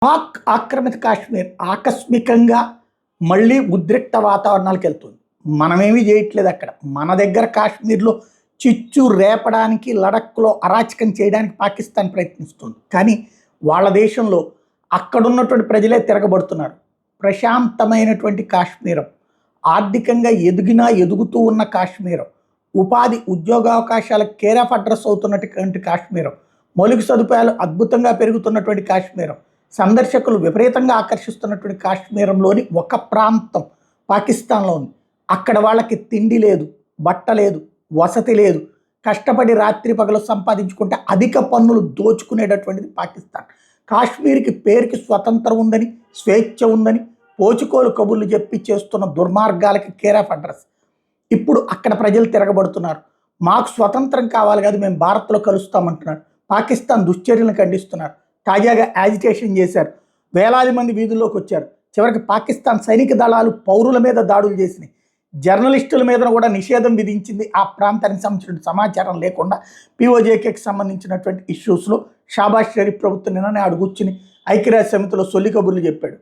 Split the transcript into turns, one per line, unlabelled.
పాక్ ఆక్రమిత కాశ్మీర్ ఆకస్మికంగా మళ్ళీ ఉద్రిక్త వాతావరణాలకు వెళ్తుంది. మనమేమీ చేయట్లేదు అక్కడ. మన దగ్గర కాశ్మీర్లో చిచ్చు రేపడానికి, లడఖ్లో అరాచకం చేయడానికి పాకిస్తాన్ ప్రయత్నిస్తుంది. కానీ వాళ్ళ దేశంలో అక్కడున్నటువంటి ప్రజలే తిరగబడుతున్నారు. ప్రశాంతమైనటువంటి కాశ్మీరం, ఆర్థికంగా ఎదుగుతూ ఉన్న కాశ్మీరం, ఉపాధి ఉద్యోగావకాశాలకు కేర్ ఆఫ్ అడ్రస్ అవుతున్నటువంటి కాశ్మీరం, మౌలిక సదుపాయాలు అద్భుతంగా పెరుగుతున్నటువంటి కాశ్మీరం, సందర్శకులు విపరీతంగా ఆకర్షిస్తున్నటువంటి కాశ్మీరంలోని ఒక ప్రాంతం పాకిస్తాన్లో ఉంది. అక్కడ వాళ్ళకి తిండి లేదు, బట్ట లేదు, వసతి లేదు. కష్టపడి రాత్రి పగలు సంపాదించుకుంటే అధిక పన్నులు దోచుకునేటటువంటిది పాకిస్తాన్. కాశ్మీర్కి పేరుకి స్వతంత్రం ఉందని, స్వేచ్ఛ ఉందని పోచుకోలు కబుర్లు చెప్పి చేస్తున్న దుర్మార్గాలకి కేర్ ఆఫ్ అడ్రస్. ఇప్పుడు అక్కడ ప్రజలు తిరగబడుతున్నారు. మాకు స్వతంత్రం కావాలి కాదు, మేము భారత్లో కలుస్తామంటున్నారు. పాకిస్తాన్ దుశ్చర్యలను ఖండిస్తున్నారు. తాజాగా యాజిటేషన్ చేశారు. వేలాది మంది వీధుల్లోకి వచ్చారు. చివరికి పాకిస్తాన్ సైనిక దళాలు పౌరుల మీద దాడులు చేసినాయి. జర్నలిస్టుల మీద కూడా నిషేధం విధించింది. ఆ ప్రాంతానికి సంబంధించిన సమాచారం లేకుండా పిఓజేకేకి సంబంధించినటువంటి ఇష్యూస్లో షాబాజ్ షరీఫ్ ప్రభుత్వం నిన్ననే అడుగుచ్చుని ఐక్యరాజ్య సమితిలో సొల్లి కబుర్లు చెప్పాడు.